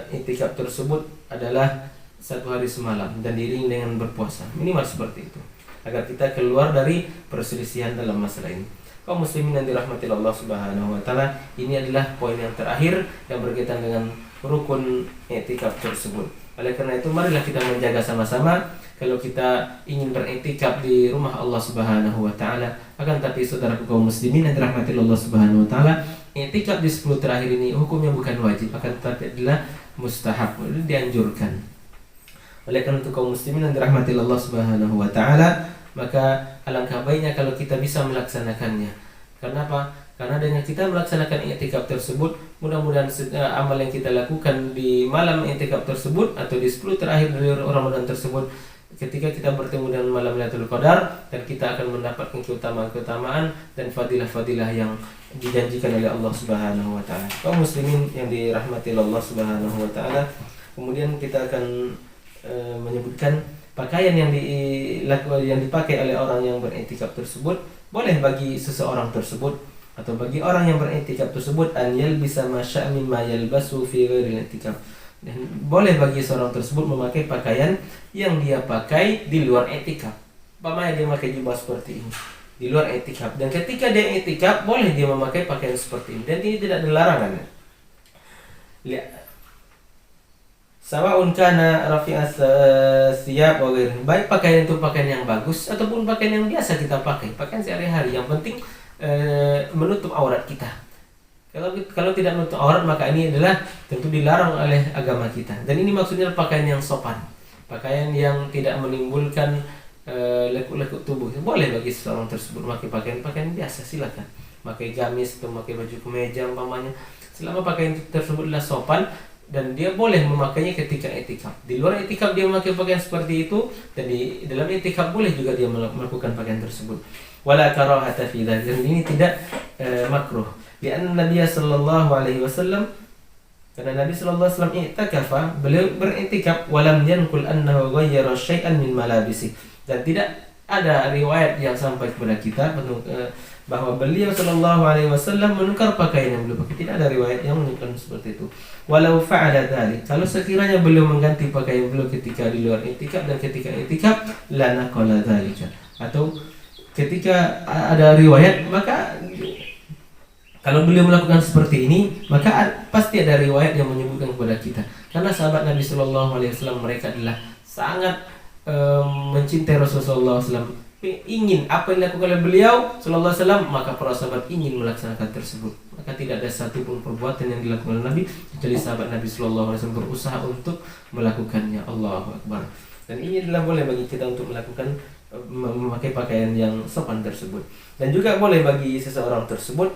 Speaker 1: i'tikaf tersebut adalah 1 hari semalam dan diiringi dengan berpuasa, minimal seperti itu, agar kita keluar dari perselisihan dalam masalah ini. Kaum muslimin yang dirahmati Allah Subhanahu wa taala, ini adalah poin yang terakhir yang berkaitan dengan rukun i'tikaf tersebut. Oleh karena itu, marilah kita menjaga sama-sama kalau kita ingin beriktikaf di rumah Allah Subhanahu wa taala. Akan tapi saudaraku kaum muslimin yang dirahmati Allah Subhanahu wa taala, i'tikaf di 10 terakhir ini hukumnya bukan wajib, akan tetapi adalah mustahab, dianjurkan. Oleh karena itu kaum muslimin yang dirahmati Allah Subhanahu wa taala, maka alangkah baiknya kalau kita bisa melaksanakannya. Karena apa? Karena dengan kita melaksanakan i'tikaf tersebut, mudah-mudahan amal yang kita lakukan di malam i'tikaf tersebut atau di 10 terakhir dari Ramadan tersebut, ketika kita bertemu dengan malam Lailatul Qadar, dan kita akan mendapatkan keutamaan-keutamaan dan fadilah-fadilah yang dijanjikan oleh Allah Subhanahu wa taala. Kaum muslimin yang dirahmati Allah Subhanahu wa taala, kemudian kita akan menyebutkan pakaian yang dipakai oleh orang yang beriktikaf tersebut. Boleh bagi seseorang tersebut atau bagi orang yang beriktikaf tersebut an yalbisa ma syaa mimma yalbasu fi ghairil i'tikaf. Dan boleh bagi seorang tersebut memakai pakaian yang dia pakai di luar i'tikaf. Umpamanya dia memakai jubah seperti ini, di luar i'tikaf. Dan ketika dia i'tikaf boleh dia memakai pakaian seperti ini dan ini tidak ada larangan. Sawa'un kana rafi'as siyab wa ghairihi. Baik pakaian itu pakaian yang bagus ataupun pakaian yang biasa kita pakai, pakaian sehari-hari, yang penting menutup aurat kita. Kalau tidak menutup aurat maka ini adalah tentu dilarang oleh agama kita. Dan ini maksudnya pakaian yang sopan, pakaian yang tidak menimbulkan lekuk-lekuk tubuh. Boleh bagi seorang tersebut memakai pakaian biasa, silakan. Pakai gamis atau memakai baju kemeja umpamanya. Selama pakaian tersebut adalah sopan dan dia boleh memakainya ketika i'tikaf. Di luar i'tikaf dia memakai pakaian seperti itu dan di dalam i'tikaf boleh juga dia melakukan pakaian tersebut. Wala karahata fi dzalik. Dan ini tidak makruh. Karena Nabi sallallahu alaihi wasallam i'takafa, beliau beriktikaf walam yankul annahu ghayyara syai'an min malabisi. Dan tidak ada riwayat yang sampai kepada kita bahwa beliau sallallahu alaihi wasallam menukar pakaian yang beliau pakai. Tidak ada riwayat yang menunjukkan seperti itu. Walau fa'ala dzalik, kalau sekiranya beliau mengganti pakaian beliau ketika di luar i'tikaf dan ketika i'tikaf, la naqala dzalika. Atau ketika ada riwayat, maka kalau beliau melakukan seperti ini, maka pasti ada riwayat yang menyebutkan kepada kita. Karena sahabat Nabi sallallahu alaihi wasallam mereka adalah sangat mencintai Rasulullah SAW, ingin apa yang dilakukan oleh beliau sallallahu alaihi wasallam, maka para sahabat ingin melaksanakan tersebut. Maka tidak ada satupun perbuatan yang dilakukan oleh Nabi kecuali sahabat Nabi sallallahu alaihi wasallam berusaha untuk melakukannya. Allahu Akbar. Dan ini adalah boleh bagi kita untuk melakukan memakai pakaian yang sopan tersebut. Dan juga boleh bagi seseorang tersebut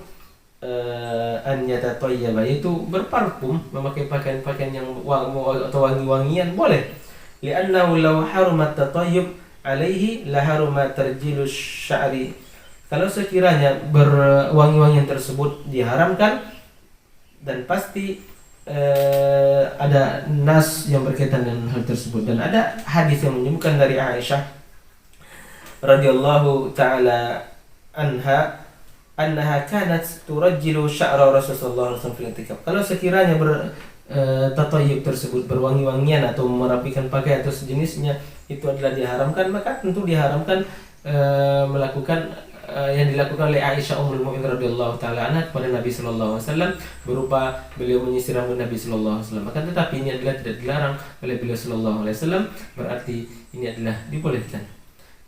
Speaker 1: an yatatayyaba, yaitu berparfum, memakai pakaian-pakaian yang atau wangi-wangian boleh. Li'annahu law harumat tatayyub alaihi la harumat tarjilus sya'ri. Kalau sekiranya berwangi-wangian tersebut diharamkan, dan pasti ada nas yang berkaitan dengan hal tersebut. Dan ada hadis yang menyebutkan dari Aisyah radhiyallahu taala anha annaha kanat turajjilu sya'ra Rasulullah sallallahu alaihi wasallam. Kalau sekiranya tatayyub tersebut berwangi-wangian atau merapikan pakaian atau sejenisnya itu adalah diharamkan, maka tentu diharamkan melakukan yang dilakukan oleh Aisyah Ummul Mukminin radhiyallahu taala anha kepada Nabi sallallahu alaihi wasallam, berupa beliau menyisir rambut Nabi sallallahu alaihi wasallam. Maka tetapi ini adalah tidak dilarang oleh beliau sallallahu alaihi wasallam, berarti ini adalah dibolehkan.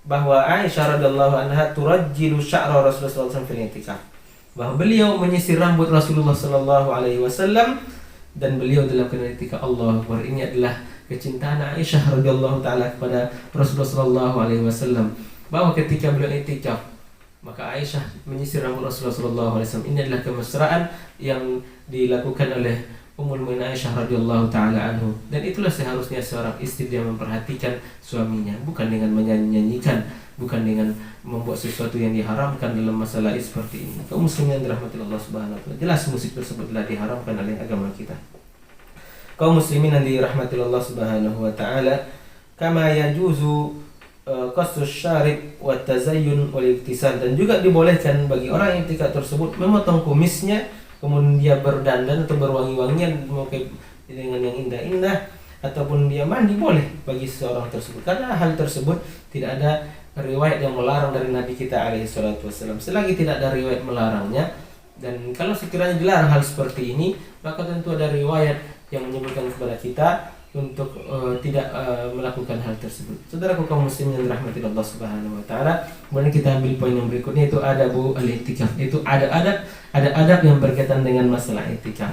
Speaker 1: Bahwa Aisyah radhiyallahu anha turajjilu sya'ra Rasulullah sallallahu alaihi wasallam fil i'tikaf, bahwa beliau menyisir rambut Rasulullah sallallahu alaihi wasallam dan beliau dalam keadaan i'tikaf. Allahu Akbar. Ini adalah kecintaan Aisyah radhiyallahu taala kepada Rasulullah sallallahu alaihi wasallam, bahwa ketika beliau i'tikaf maka Aisyah menyisir rambut Rasulullah sallallahu alaihi wasallam. Ini adalah kemesraan yang dilakukan oleh Ummul Mukminin Aisyah radhiyallahu taala anhu. Dan itulah seharusnya seorang istri dia memperhatikan suaminya, bukan dengan menyanyi-nyanyikan, bukan dengan membuat sesuatu yang diharamkan dalam masalah seperti ini. Kaum muslimin yang dirahmati Allah Subhanahu wa taala, jelas musik tersebut telah diharamkan oleh agama kita. Kaum muslimin yang dirahmati Allah Subhanahu wa taala, kama yajuzu qasus syarib wa tazayyun wal iktisal. Dan juga dibolehkan bagi orang yang i'tikaf tersebut memotong kumisnya, kemudian dia berdandan atau berwangi-wangian, memakai dengan yang indah-indah, ataupun dia mandi, boleh bagi seorang tersebut. Karena hal tersebut tidak ada riwayat yang melarang dari Nabi kita alaihi salatu wasallam. Selagi tidak ada riwayat melarangnya, dan kalau sekiranya dilarang hal seperti ini, maka tentu ada riwayat yang menyebutkan kepada kita untuk tidak melakukan hal tersebut. Saudaraku kaum muslimin yang dirahmati Allah Subhanahu wa taala, kemudian kita ambil poin yang berikutnya, itu adabu al-i'tikaf. Itu ada adab yang berkaitan dengan masalah i'tikaf.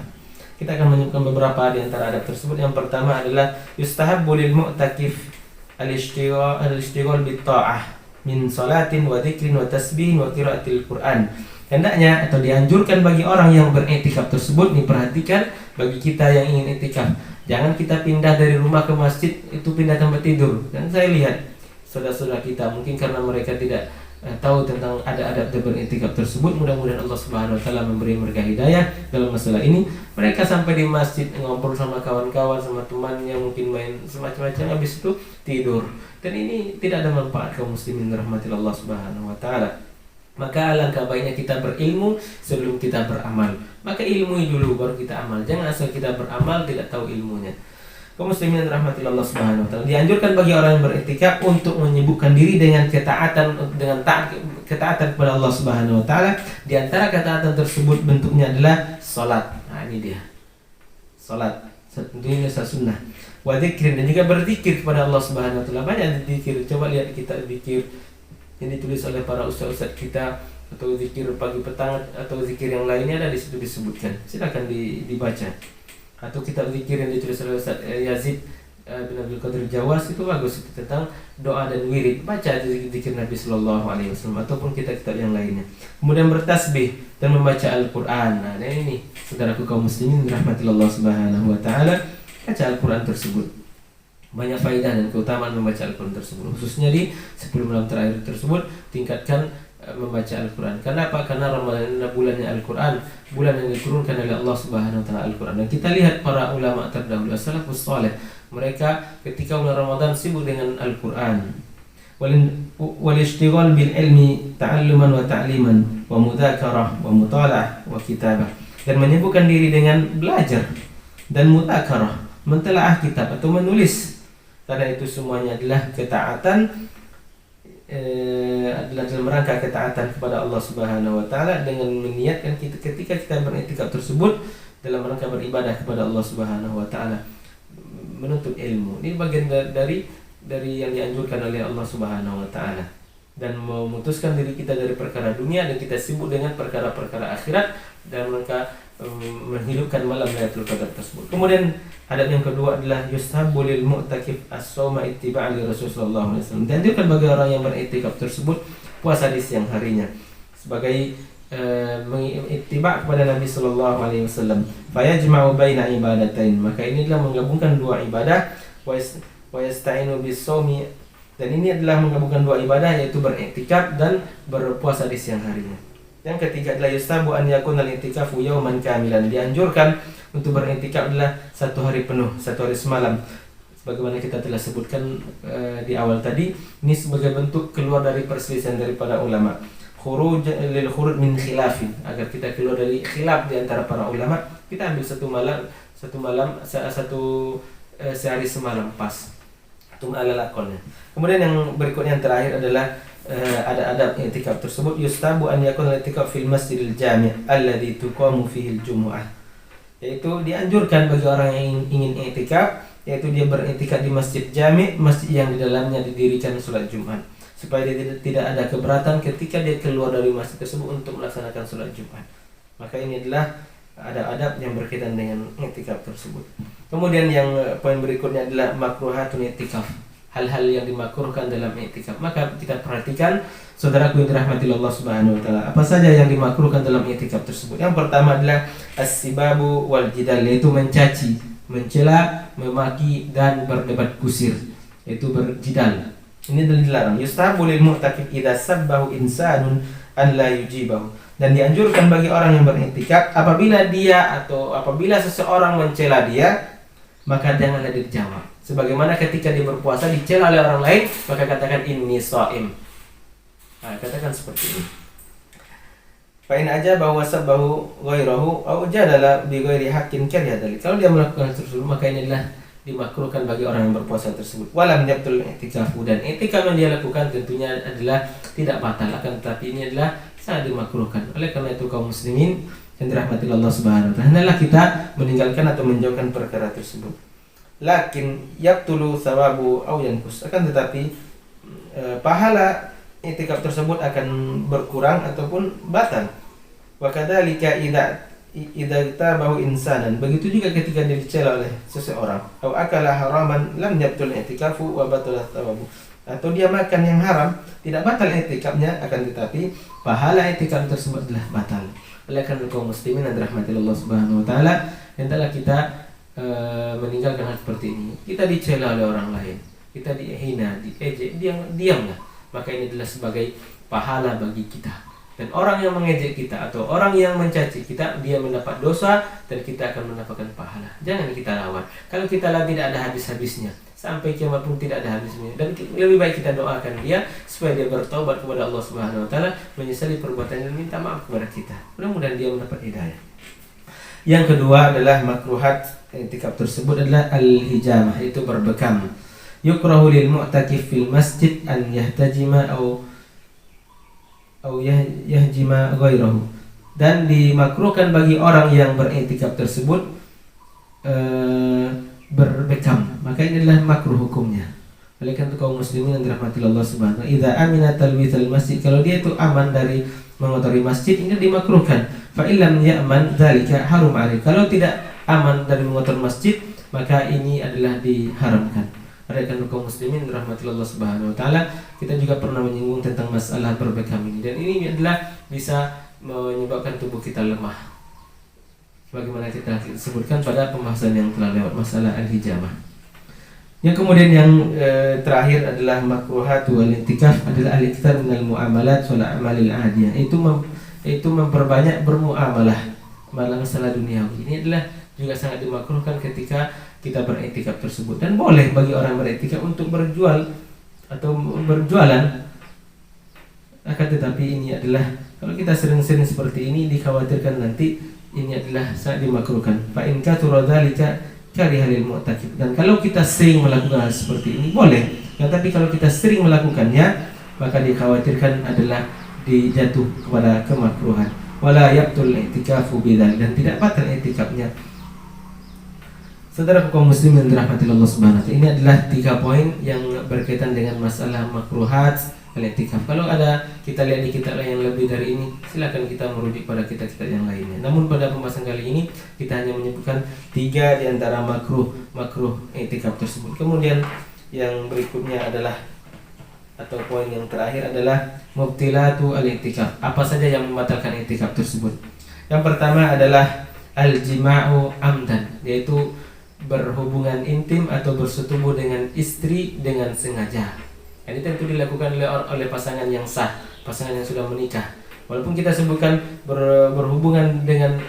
Speaker 1: Kita akan menyebutkan beberapa di antara adab tersebut. Yang pertama adalah yustahabbu lil mu'takif al-ishtighal bit ta'ah min salatin wa dzikrin wa tasbihin wa qiraatil Qur'an. Hendaknya atau dianjurkan bagi orang yang beriktikaf tersebut, diperhatikan bagi kita yang ingin iktikaf, jangan kita pindah dari rumah ke masjid itu pindah tempat tidur. Dan saya lihat saudara-saudara kita mungkin karena mereka tidak tahu tentang adab beriktikaf tersebut. Mudah-mudahan Allah Subhanahu wa taala memberi mereka hidayah dalam masalah ini. Mereka sampai di masjid ngobrol sama kawan-kawan, sama temannya, mungkin main semacam-macam, habis itu tidur. Dan ini tidak ada manfaat kaum muslimin rahmatil Allah Subhanahu wa taala. Maka alangkah baiknya kita berilmu sebelum kita beramal. Maka ilmui dulu baru kita amal. Jangan asal kita beramal tidak tahu ilmunya. Kaum muslimin rahmati Allah Subhanahu wa taala, dianjurkan bagi orang yang beriktikaf untuk menyibukkan diri dengan ketaatan, dengan taat ketaatan kepada Allah Subhanahu wa taala. Di antara ketaatan tersebut bentuknya adalah salat. Nah, ini dia. Salat. Tentunya sunnah. Wa dzikrin, dan juga berzikir kepada Allah Subhanahu wa taala. Banyak zikir. Coba lihat kita zikir yang ditulis oleh para ustaz-ustaz kita, atau zikir pagi petang, atau zikir yang lainnya ada di situ disebutkan. Silakan dibaca. Atau kitab zikir yang ditulis oleh Ustaz Yazid bin Abdul Qadir Jawas, itu bagus, itu tentang doa dan wirid. Baca zikir Nabi Sallallahu Alaihi Wasallam ataupun kitab-kitab yang lainnya. Kemudian bertasbih dan membaca Al-Quran. Nah, dan ini saudaraku kaum muslimin rahmatillah Allah Subhanahu Wa Taala, baca Al-Quran tersebut. Banyak faedah dan keutamaan membaca Al-Quran tersebut, khususnya di 10 malam terakhir tersebut. Tingkatkan membaca Al-Quran. Kenapa? Karena Ramadan adalah bulannya Al-Quran, bulan yang diturunkan oleh Allah Subhanahu Wa Taala Al-Quran. Dan kita lihat para ulama terdahulu, as-salafus saleh, mereka ketika bulan Ramadan sibuk dengan Al-Quran. Wal ishtighal bil ilmi ta'alluman wa ta'liman wa mudzakarah wa mutala'ah wa kitabah, dan menyibukkan diri dengan belajar dan mudzakarah, mentelaah kitab atau menulis. Karena itu semuanya adalah ketaatan, adalah dalam rangka ketaatan kepada Allah Subhanahu wa taala, dengan meniatkan kita ketika kita beriktikaf tersebut dalam rangka beribadah kepada Allah Subhanahu wa taala, menuntut ilmu. Ini bagian dari yang dianjurkan oleh Allah Subhanahu wa taala, dan memutuskan diri kita dari perkara dunia dan kita sibuk dengan perkara-perkara akhirat dalam rangka menghidupkan malam Lailatul Qadar tersebut. Kemudian adab yang kedua adalah yustahabbu lil mu'takif as-shauma ittiba'an li Rasulullah sallallahu alaihi wasallam. Dan dianjurkan bagi orang yang beriktikaf tersebut puasa di siang harinya sebagai mengittiba' kepada Nabi sallallahu alaihi wasallam. Fa yajma'u baina ibadatain, maka ini adalah menggabungkan dua ibadah. Wa yasta'inu bis-shaumi, dan ini adalah menggabungkan dua ibadah, yaitu beriktikaf dan berpuasa di siang harinya. Yang ketiga adalah yustahabbu an yakuna al-i'tikafu yawman kamilan. Dianjurkan untuk beriktikaf adalah satu hari penuh, satu hari semalam. Sebagaimana kita telah sebutkan di awal tadi, ini sebagai bentuk keluar dari perselisihan daripada ulama. Khuruj lil khuruj min khilafin, agar kita keluar dari khilaf di antara para ulama. Kita ambil sehari semalam pas. Itu ala lakonnya. Kemudian yang berikutnya yang terakhir adalah ada adab i'tikaf tersebut. Yustabu an yakuna i'tikaf fil masjidil jami' alladhi tuqamu fihi al-jumu'ah, yaitu dianjurkan bagi orang yang ingin i'tikaf, yaitu dia beriktikaf di masjid jami', masjid yang di dalamnya didirikan salat Jumat, supaya dia tidak ada keberatan ketika dia keluar dari masjid tersebut untuk melaksanakan salat Jumat. Maka ini adalah adab-adab yang berkaitan dengan i'tikaf tersebut. Kemudian yang poin berikutnya adalah makruhatun i'tikaf, hal-hal yang dimakruhkan dalam i'tikaf. Maka kita perhatikan, saudaraku yang dirahmati Allah Subhanahu wa taala, apa saja yang dimakruhkan dalam i'tikaf tersebut. Yang pertama adalah as-sibabu wal jidal, yaitu mencaci, mencela, memaki dan berdebat kusir, yaitu berjidal. Ini dilarang. Yustahabu lil mu'takif idza sabbahu insanun an la yujibahu, dan dianjurkan bagi orang yang beriktikaf apabila seseorang mencela dia, maka janganlah dijawab. Sebagaimana ketika dia berpuasa dicela oleh orang lain, maka katakan inni shaim. Nah, katakan seperti ini. Fa in ajabahu wa sabbahu ghairahu aw jadala bi ghairi haqqin kadhalik. Kalau dia melakukan tersebut, maka ini adalah dimakruhkan bagi orang yang berpuasa tersebut. Walam yabtul i'tikafu, dan i'tikaf yang dia lakukan tentunya adalah tidak batal, akan tetapi ini adalah sangat dimakruhkan. Oleh karena itu kaum muslimin yang dirahmati Allah Subhanahu wa taala, hendaklah kita meninggalkan atau menjauhkan perkara tersebut. Lakin yaqtulu thawabu aw yanqus, akan tetapi pahala i'tikaf tersebut akan berkurang ataupun batal. Wa kadzalika idza tabahu insanan, begitu juga ketika dia dicela oleh seseorang. Aw akala haraman lam yabtul i'tikafu wa batala thawabu, atau dia makan yang haram, tidak batal i'tikafnya, akan tetapi pahala i'tikaf tersebut adalah batal. Oleh karena kaum muslimin yang dirahmati Allah Subhanahu wa taala, hendaklah kita meninggalkan hal seperti ini. Kita dicela oleh orang lain, kita dihina, diejek, diamlah. Maka ini adalah sebagai pahala bagi kita. Dan orang yang mengejek kita atau orang yang mencaci kita, dia mendapat dosa dan kita akan mendapatkan pahala. Jangan kita lawan. Kalau kita lawan tidak ada habis-habisnya, sampai kiamat pun tidak ada habisnya. Dan lebih baik kita doakan dia supaya dia bertobat kepada Allah Subhanahu wa taala, menyesali perbuatannya dan minta maaf kepada kita. Mudah-mudahan dia mendapat hidayah. Yang kedua adalah makruhat i'tikaf tersebut adalah al-hijamah, itu berbekam. Yukrahu lil mu'takif fil masjid an yahtajima au yahjima ghairahu, dan dimakruhkan bagi orang yang beriktikaf tersebut berbekam, maka ini adalah makruh hukumnya. Oleh karena itu kaum muslimin yang dirahmati Allah Subhanahu wa taala, idza amina talwithal masjid, kalau dia itu aman dari mengotori masjid, ini dimakruhkan. Fa illam ya'man dzalika harum alaihi, kalau tidak aman dari mengotori masjid, maka ini adalah diharamkan. Oleh karena kaum muslimin dirahmati Allah Subhanahu wa taala, kita juga pernah menyinggung tentang masalah berbekam ini, dan ini adalah bisa menyebabkan tubuh kita lemah. Bagaimana kita sebutkan pada pembahasan yang telah lewat masalah al-hijamah. Yang kemudian yang terakhir adalah makruhatu al-i'tikaf adalah al-iktsar minal muamalat wal a'malil adiyah. Itu memperbanyak bermuamalah, masalah duniawi. Ini adalah juga sangat dimakruhkan ketika kita beriktikaf tersebut, dan boleh bagi orang beriktikaf untuk berjual atau berjualan. Akan tetapi ini adalah, kalau kita sering-sering seperti ini, dikhawatirkan nanti ini adalah sangat dimakruhkan. Fa in kathura dzalika kariha lil mu'takif. Dan kalau kita sering melakukan hal seperti ini boleh. Tapi kalau kita sering melakukannya, maka dikhawatirkan adalah dijatuh kepada kemakruhan. Wala yabtul i'tikafu bidzalik, dan tidak batal i'tikafnya. Saudara kaum muslimin dirahmati Allah Subhanahu wa taala, ini adalah 3 poin yang berkaitan dengan masalah makruhat al-i'tikaf. Kalau ada kita lihat di kitab lain yang lebih dari ini, silakan kita merujuk pada kitab-kitab yang lainnya. Namun pada pembahasan kali ini kita hanya menyebutkan 3 di antara makruh i'tikaf tersebut. Kemudian yang berikutnya adalah, atau poin yang terakhir adalah mubtilatu al-i'tikaf. Apa saja yang membatalkan i'tikaf tersebut? Yang pertama adalah al-jima'u amdan, yaitu berhubungan intim atau bersetubuh dengan istri dengan sengaja. Ini tentu dilakukan oleh pasangan yang sah, pasangan yang sudah menikah. Walaupun kita sebutkan berhubungan dengan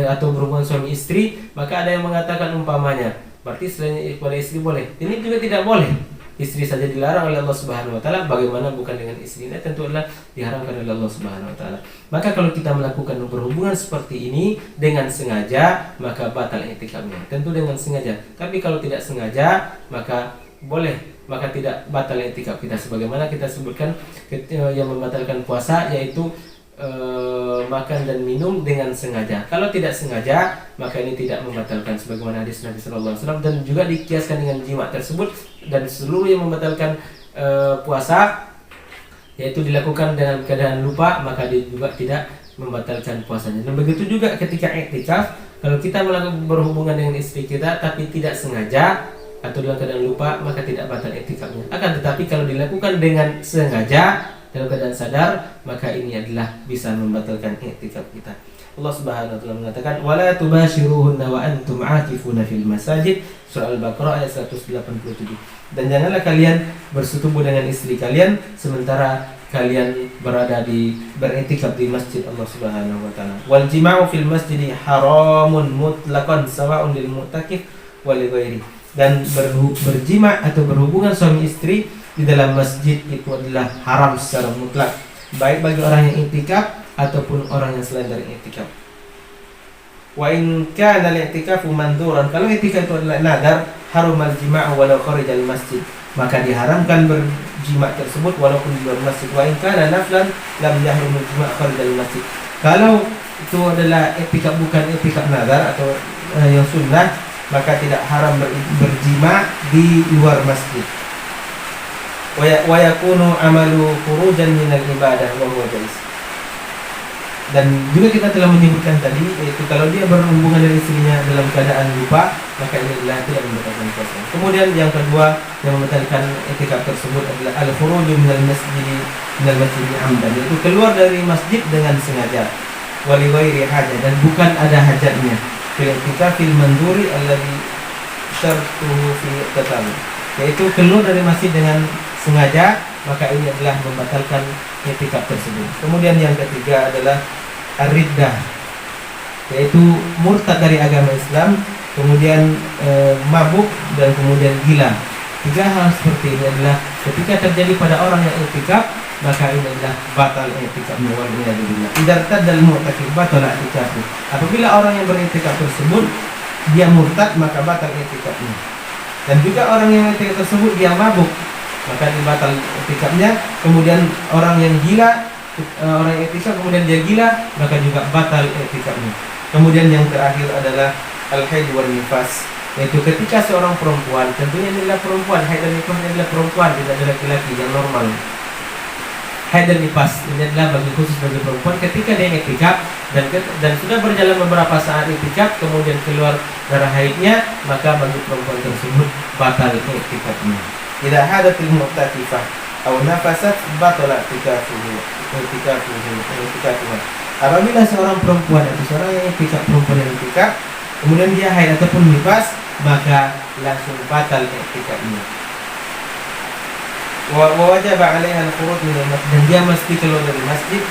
Speaker 1: atau berhubungan suami istri, maka ada yang mengatakan umpamanya, berarti selain pada istri boleh. Ini juga tidak boleh. Istri saja dilarang oleh Allah Subhanahu wa taala, bagaimana bukan dengan istrinya? Tentu adalah diharamkan oleh Allah Subhanahu wa taala. Maka kalau kita melakukan berhubungan seperti ini dengan sengaja, maka batal i'tikafnya. Tentu dengan sengaja. Tapi kalau tidak sengaja, maka boleh, maka tidak batal i'tikaf kita. Sebagaimana kita sebutkan yang membatalkan puasa, yaitu makan dan minum dengan sengaja. Kalau tidak sengaja, maka ini tidak membatalkan, sebagaimana hadis Nabi sallallahu alaihi wasallam, dan juga dikiaskan dengan jima tersebut. Dan seluruh yang membatalkan puasa, yaitu dilakukan dengan keadaan lupa, maka dia juga tidak membatalkan puasanya. Dan begitu juga ketika i'tikaf, kalau kita melakukan berhubungan dengan istri kita tapi tidak sengaja atau dalam keadaan lupa, maka tidak batal i'tikafnya. Akan tetapi kalau dilakukan dengan sengaja, dalam keadaan sadar, maka ini adalah bisa membatalkan i'tikaf kita. Allah Subhanahu wa taala mengatakan, "Wala tubashiruhunna wa antum 'akifuna fil masajid." Surah Al-Baqarah ayat 187. Dan janganlah kalian bersetubuh dengan istri kalian sementara kalian beriktikaf di masjid Allah Subhanahu wa taala. Wal jima'u fil masjidi haramun mutlaqan sawa'un lil mu'takif wa li ghairi. Dan berjima atau berhubungan suami istri di dalam masjid itu adalah haram secara mutlak, baik bagi orang yang i'tikaf ataupun orang yang selain dari i'tikaf. Wa in kana al-i'tikafu mandhuran, kalau i'tikaf itu adalah nadar, harumal jima'u walau kharijal masjid, maka diharamkan berjima tersebut walaupun di luar masjid. Wa in kana naflan lam yahrumul jima' kharijal masjid, kalau itu adalah i'tikaf bukan i'tikaf nadar atau yang sunnah, maka tidak haram berjima di luar masjid. Wa yakunu amalu khurujan minal ibadah wa huwa jaiz. Dan juga kita telah menyebutkan tadi, yaitu kalau dia berhubungan dengan istrinya dalam keadaan lupa, maka ini adalah tidak membatalkan puasa. Kemudian yang kedua yang membatalkan i'tikaf tersebut adalah al-khuruju minal masjid amdan, yaitu keluar dari masjid dengan sengaja, wa li ghairi hajah, dan bukan ada hajatnya. Fil i'tikafil mandhuri alladhi syartuhu fi tatam, yaitu keluar dari masjid dengan sengaja, maka ini adalah membatalkan i'tikaf tersebut. Kemudian yang ketiga adalah ar-riddah, yaitu murtad dari agama Islam, kemudian mabuk, dan kemudian gila. 3 hal seperti ini adalah ketika terjadi pada orang yang i'tikaf, maka ini adalah batal i'tikafnya. Waliyadzubillah. Idza irtaddal mu'takif batala i'tikafu. Apabila orang yang beriktikaf tersebut dia murtad, maka batal i'tikafnya. Dan juga orang yang i'tikaf tersebut dia mabuk, maka dibatal i'tikafnya. Kemudian orang yang gila orang i'tikaf kemudian dia gila, maka juga batal i'tikafnya. Kemudian yang terakhir adalah al-haid wal nifas, yaitu ketika seorang perempuan, tentunya ini adalah perempuan, haid dan nifas ini adalah perempuan, tidak ada laki-laki yang normal. Haid dan nifas ini adalah khusus bagi perempuan ketika dia i'tikaf dan sudah berjalan beberapa saat i'tikaf kemudian keluar darah haidnya, maka bagi perempuan tersebut batal i'tikafnya. Idza hadatil mu'takifah aw nafasat batala i'tikafuhu. Apabila seorang perempuan atau seorang yang i'tikaf, perempuan yang i'tikaf kemudian dia haid ataupun nifas, maka langsung batal i'tikafnya. Wa wajaba 'alaiha al-khuruj min al-masjid, dan dia mesti keluar dari masjid.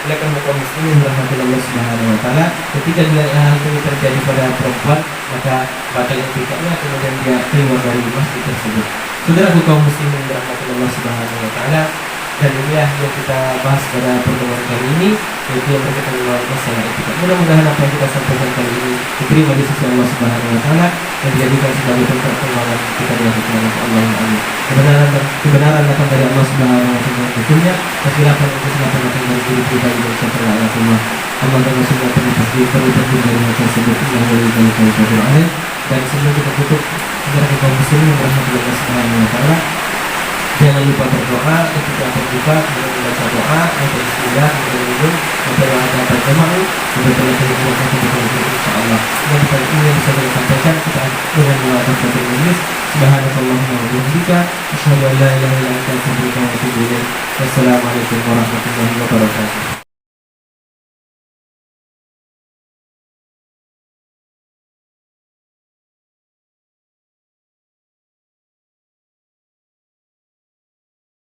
Speaker 1: Oleh karena kaum muslimin rahmatullahi Allah Subhanahu wa taala, ketika hal ini terjadi pada perempuan, maka batal i'tikafnya kemudian dia keluar dari masjid tersebut. Saudaraku kaum muslimin rahmatullahi Allah Subhanahu wa taala, dan inilah yang kita bahas pada pertemuan kali ini, yaitu yang berkaitan dengan masalah i'tikaf. Mudah-mudahan apa yang kita sampaikan kali ini diterima di sisi Allah Subhanahu wa taala dan dijadikan sebagai tempat pengawalan kita di hadapan Allah. Amin. Kebenaran datang dari Allah Subhanahu wa taala tentunya, kesilapan datang dari diri pribadi dan syaitan Allah. Allah dan Rasulullah perlu dari hal tersebut dan sebelum kita tutup, saudara kaum muslimin yang berahmatullahi Allah Subhanahu wa taala, jangan lupa berdoa ketika berbuka, kemudian membaca doa, membaca bismillah, kemudian minum, membaca doa jamaah, membaca insyaallah. Yang bisa kita sampaikan kita dengan melakukan satu majelis. Subhanallahumma wa bihamdika, asyhadu an la ilaha illa anta, astaghfiruka wa atubu ilaik. Wassalamualaikum warahmatullahi wabarakatuh.